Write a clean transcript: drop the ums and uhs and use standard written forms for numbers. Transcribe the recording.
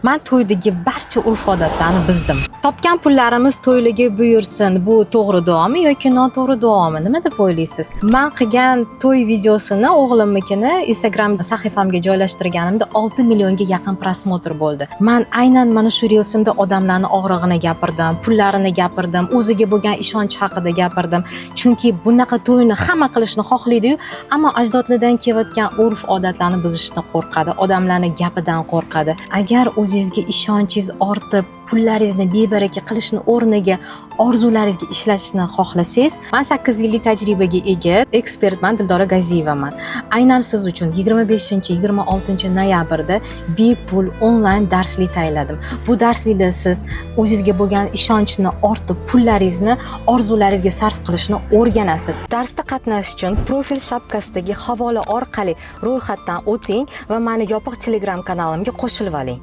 Men to'ydagi barcha urf-odatlarni bizdim. Topgan pullarimiz to'yliga buyursin. Bu to'g'ri duomi yoki noto'g'ri duomi? Nima deb o'ylaysiz? Men qilgan to'y videosini o'g'limnikini Instagram sahifamga joylashtirganimda 6 millionga yaqin prosmotr bo'ldi. Men aynan mana shu reelsimda odamlarning og'rig'ini gapirdim, pullarini gapirdim, o'ziga bo'lgan ishonch haqida gapirdim. Chunki bunaqa to'yni hamma qilishni xohlaydi-yu, ammo ajdodlardan kelayotgan urf-odatlarni buzishdan qo'rqadi, odamlarning gapidan qo'rqadi. Agar o'zingizga ishonchingiz ortib, pullaringizni bebaraka qilishni o'rniga orzularingizga ishlatishni xohlasangiz, men 8 yillik tajribaga ega ekspertman, Dildora Gaziyevaman. Aynan siz uchun 25-26 noyabrda bepul onlayn darslik tayyorladim. Bu darslikda siz o'zingizga bo'lgan ishonchni ortib, pullaringizni orzularingizga sarf qilishni o'rganasiz. Darsda qatnashish uchun profil shapkasidagi havola orqali ro'yxatdan o'ting va meni yopiq Telegram kanalimga qo'shilib oling.